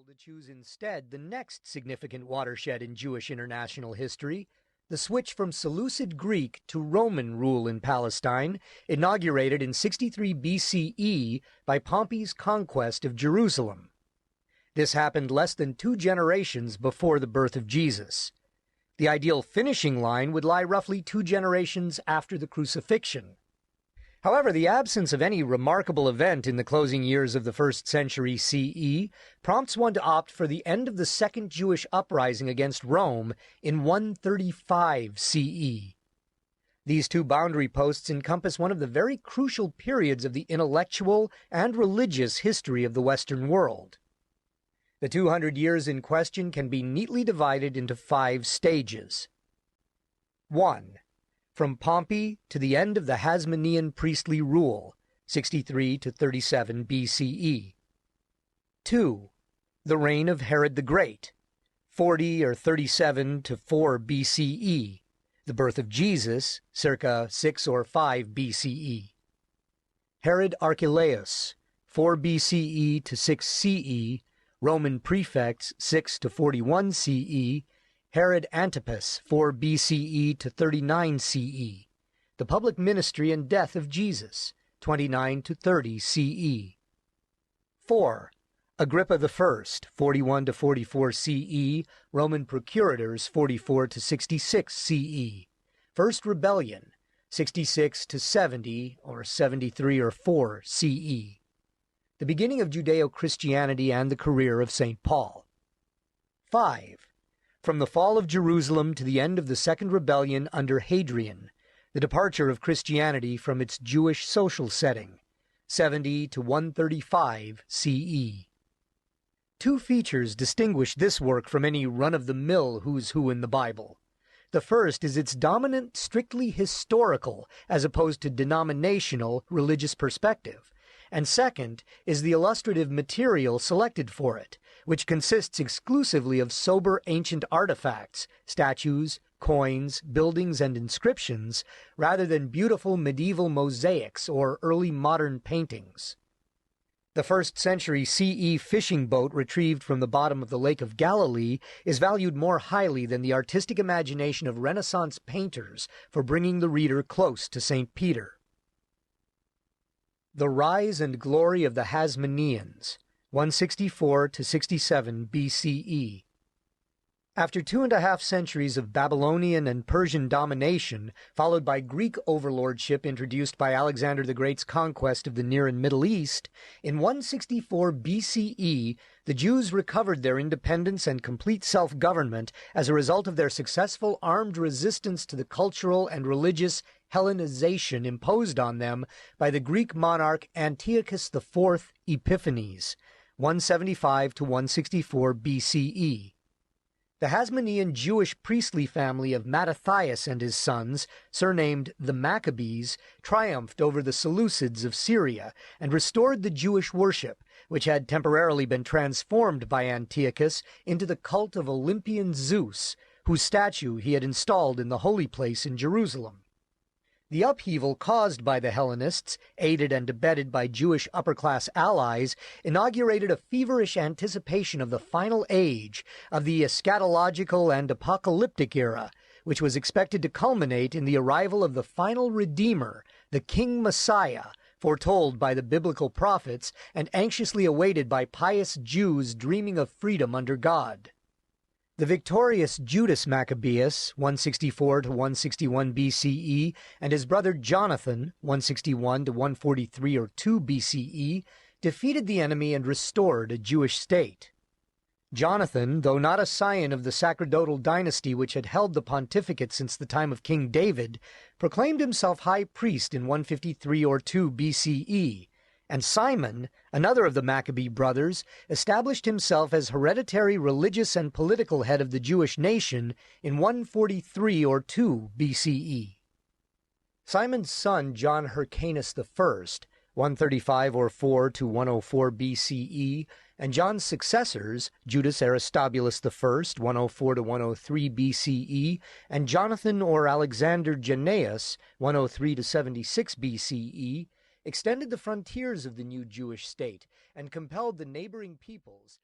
to choose instead the next significant watershed in Jewish international history, the switch from Seleucid Greek to Roman rule in Palestine, inaugurated in 63 BCE by Pompey's conquest of Jerusalem. This happened less than 2 generations before the birth of Jesus. The ideal finishing line would lie roughly 2 generations after the crucifixion. However, the absence of any remarkable event in the closing years of the 1st century CE prompts one to opt for the end of the Second Jewish Uprising against Rome in 135 CE. These 2 boundary posts encompass one of the very crucial periods of the intellectual and religious history of the Western world. The 200 years in question can be neatly divided into 5 stages. 1. From Pompey to the end of the Hasmonean priestly rule, 63 to 37 BCE. 2. The reign of Herod the Great, 40 or 37 to 4 BCE, the birth of Jesus, circa 6 or 5 BCE. Herod Archelaus, 4 BCE to 6 CE, Roman prefects 6 to 41 CE, Herod Antipas, 4 BCE to 39 CE, the public ministry and death of Jesus, 29 to 30 CE. 4. Agrippa I, 41 to 44 CE, Roman procurators, 44 to 66 CE. First rebellion, 66 to 70 or 73 or 4 CE. The beginning of Judeo-Christianity and the career of St. Paul. 5. From the fall of Jerusalem to the end of the Second Rebellion under Hadrian, the departure of Christianity from its Jewish social setting, 70 to 135 CE. 2 features distinguish this work from any run-of-the-mill who's who in the Bible. The first is its dominant, strictly historical, as opposed to denominational, religious perspective, and second is the illustrative material selected for it, which consists exclusively of sober ancient artifacts, statues, coins, buildings, and inscriptions, rather than beautiful medieval mosaics or early modern paintings. The 1st century CE fishing boat retrieved from the bottom of the Lake of Galilee is valued more highly than the artistic imagination of Renaissance painters for bringing the reader close to St. Peter. The rise and glory of the Hasmoneans, 164 to 67 BCE. After 2.5 centuries of Babylonian and Persian domination, followed by Greek overlordship introduced by Alexander the Great's conquest of the Near and Middle East, in 164 BCE, the Jews recovered their independence and complete self-government as a result of their successful armed resistance to the cultural and religious Hellenization imposed on them by the Greek monarch Antiochus IV Epiphanes, 175 to 164 BCE. The Hasmonean Jewish priestly family of Mattathias and his sons, surnamed the Maccabees, triumphed over the Seleucids of Syria and restored the Jewish worship, which had temporarily been transformed by Antiochus into the cult of Olympian Zeus, whose statue he had installed in the holy place in Jerusalem. The upheaval caused by the Hellenists, aided and abetted by Jewish upper-class allies, inaugurated a feverish anticipation of the final age, of the eschatological and apocalyptic era, which was expected to culminate in the arrival of the final Redeemer, the King Messiah, foretold by the biblical prophets and anxiously awaited by pious Jews dreaming of freedom under God. The victorious Judas Maccabeus, 164 to 161 BCE, and his brother Jonathan, 161 to 143 or 2 BCE, defeated the enemy and restored a Jewish state. Jonathan, though not a scion of the sacerdotal dynasty which had held the pontificate since the time of King David, proclaimed himself high priest in 153 or 2 BCE, and Simon, another of the Maccabee brothers, established himself as hereditary religious and political head of the Jewish nation in 143 or 2 BCE. Simon's son John Hyrcanus I, 135 or 4 to 104 BCE, and John's successors, Judas Aristobulus I, 104 to 103 BCE, and Jonathan or Alexander Jannaeus, 103 to 76 BCE, extended the frontiers of the new Jewish state and compelled the neighboring peoples